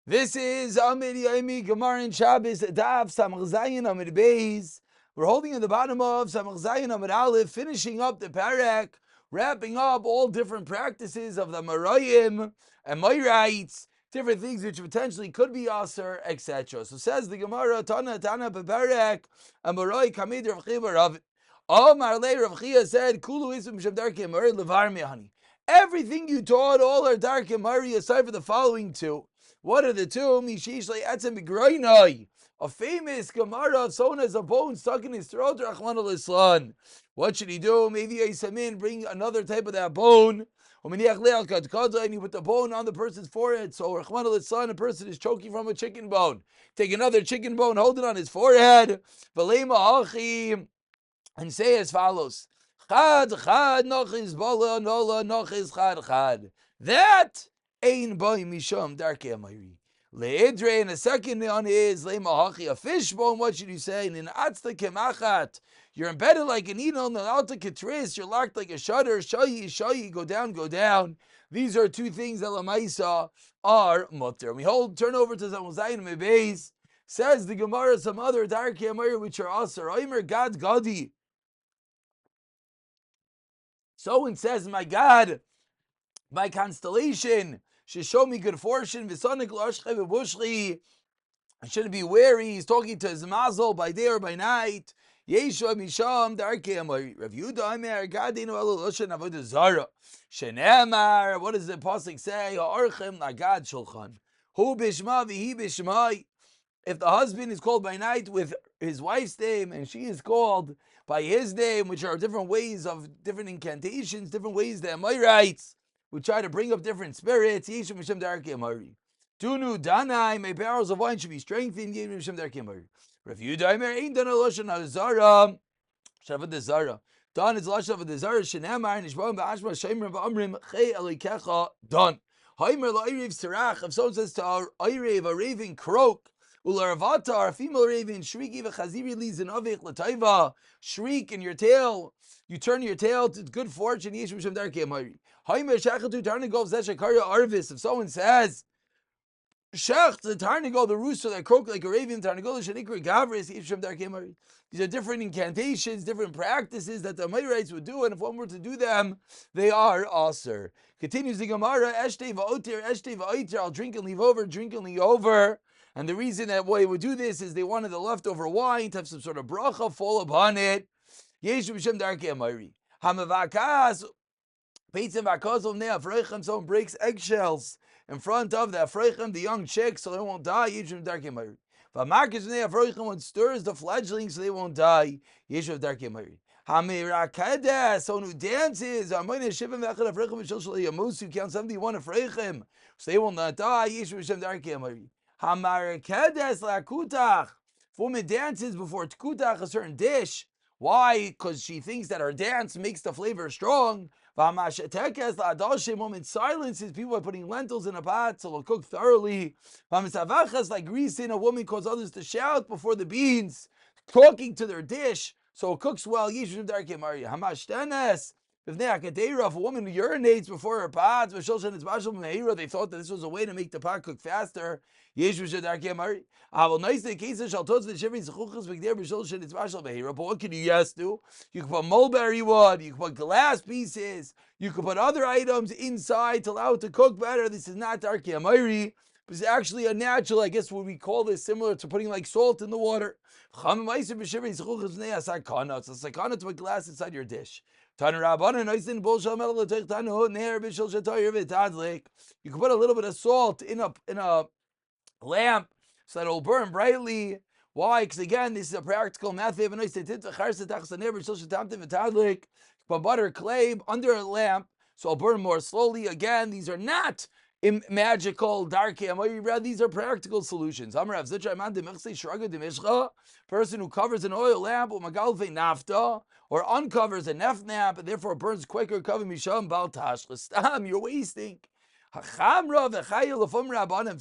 This is Amud Yomi Gemara in Shabbos Daf Samach Zayin Amud Beis. We're holding at the bottom of Samach Zayin Amud Aleph, finishing up the parak, wrapping up all different practices of the Marayim and Moirites, different things which potentially could be Aser, etc. So says the Gemara, Tana Beparak, Amorai Kamid Rav Chia Rav. Omar Le Rav Chia said, Kulu Ism Shem Darkei Amari Levar Mehani. Everything you taught, all are Darkei Amari, aside for the following two. What are the two? A famous Gemara of someone has a bone stuck in his throat. What should he do? Maybe bring another type of that bone. And you put the bone on the person's forehead. So a person is choking from a chicken bone. Take another chicken bone, hold it on his forehead, and say as follows. That Ein boy misham darkei amari. Leidre, and the second one is lemahachi, a fish bone. What should you say? In atzta kemachat, you're embedded like a needle. In the alta ketris, you're locked like a shutter. Shayi, go down. These are two things that lamaisa are mutter. We turn over to Zayin Mebeis. Says the Gemara, some other darkei amari which are aser. Oimer Gad Gadi. So it says, my God, my constellation should show me good fortune. I shouldn't be wary. He's talking to his mazel by day or by night. Yeshua misham darkei amari. Rav Yehuda Omer gadinu elu loshen avodah zara. Shenemar. What does the pasuk say? Ha'archem lagad shulchan. Hu bishma v'hi bishmai. If the husband is called by night with his wife's name and she is called by his name, which are different ways of different incantations, different ways that Amorites would try to bring up different spirits. Yeshu Mishem Darkei Amari. Dunu Danai, my barrels of wine should be strengthened. Yeshu Mishem Darkei Amari. Rav Yehuda Omer Ein Dana Loshen Hazara. Shavad Zara. Dan is Loshen of Zara. Shenemar Nishbam Ba'ashma Shemrim Ba'amrim Chei Elikecha Dan. Haimer La'iriv Sirach. If someone says to our Iriv, a raven croak. Ularvata, a female raven, shriek even chaziri liz in avich lataiva, shriek in your tail. You turn your tail to good fortune. Yeshu Mishem Darkei Amari. Haimer shachatu tarnagov zeshakaria arvis. If someone says shach the tarnagov, the rooster that croak like a raven, tarnagov shanikri gavris. Yeshu Mishem Darkei Amari. These are different incantations, different practices that the Amorites would do, and if one were to do them, they are aser. Continues the Gemara, Eshtei va'otir, I'll drink and leave over. And the reason that why they would do this is they wanted the leftover wine to have some sort of bracha fall upon it. Yeshu B'Shem Darkei Amari. Hamavakas, Peitzim Vakazov Ne'afreichem, someone breaks eggshells in front of the Afreichem, the young chicks, so they won't die. Yeshu B'Shem Darkei Amari. Vamakas Ne'afreichem, one stirs the fledglings so they won't die. Yeshu B'Shem Darkei Amari. Hamirakedes, someone who dances, Amoyne Shivim V'Echad Afreichem V'Shel Shel Yamusu, count 71 Afreichem, so they will not die. Yeshu B'Shem Darkei Amari. Hamarakedes lakutach. Woman dances before tkutach, a certain dish. Why? Because she thinks that her dance makes the flavor strong. Vamashetekes la'adashim. Woman silences people by putting lentils in a pot so they'll cook thoroughly. Vamisavaches, like greasing, a woman causes others to shout before the beans, talking to their dish so it cooks well. Yeshu Darkei Amari. Hamashtenes. If a woman who urinates before her pot, they thought that this was a way to make the pot cook faster. But what can you yes do? You can put mulberry wood, you can put glass pieces, you can put other items inside to allow it to cook better. This is not Darkei Amari. It's actually a natural, I guess what we call this, similar to putting like salt in the water. It's a sakana to put glass inside your dish. You can put a little bit of salt in a lamp so that it will burn brightly. Why? Because again, this is a practical method. Put butter, clay under a lamp so it'll burn more slowly. Again, these are not magical darkei amari. These are practical solutions. Person who covers an oil lamp or magalve nafta, or uncovers a neft lamp and therefore burns quicker. You're wasting. If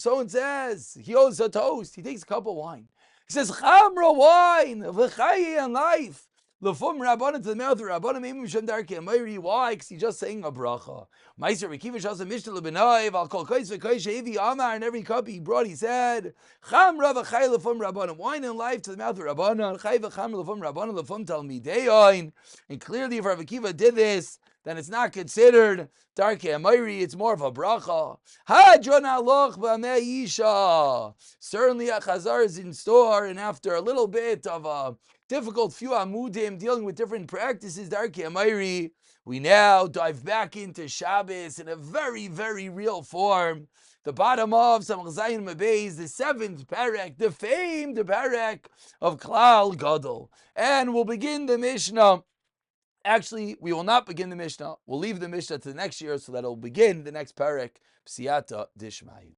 someone says he owes a toast, he takes a cup of wine. He says chamra wine, v'chayi and life. Lefum Rabbanan to the mouth of Rabbanan, Mimim Shem Darkei Amayri. Why? Because he's just saying a bracha. Meiser Rekiva Shasa Mishnah Lebenaiv, Al Kol Kais V'Kais Shevi Amar, and every cup he brought, he said, Cham Rav Achai Lefum Rabbanan. Wine and life to the mouth of Rabbanan. Chai V'Cham Lefum Rabbanan, Lefum Talmidein. And clearly, if Rav Akiva did this, then it's not considered Darkei Amayri, it's more of a bracha. Hadron Aloch B'Amei Isha. Certainly a Chazar is in store, and after a little bit of a difficult few amudim dealing with different practices, Darkei Amayri, we now dive back into Shabbos in a very, very real form. The bottom of Samach Zayin Mabez, the 7th parak, the famed parak of Klal Gadol. And we'll begin the Mishnah. Actually, we will not begin the Mishnah. We'll leave the Mishnah to the next year so that it'll begin the next parak, Psiyata Dishmayu.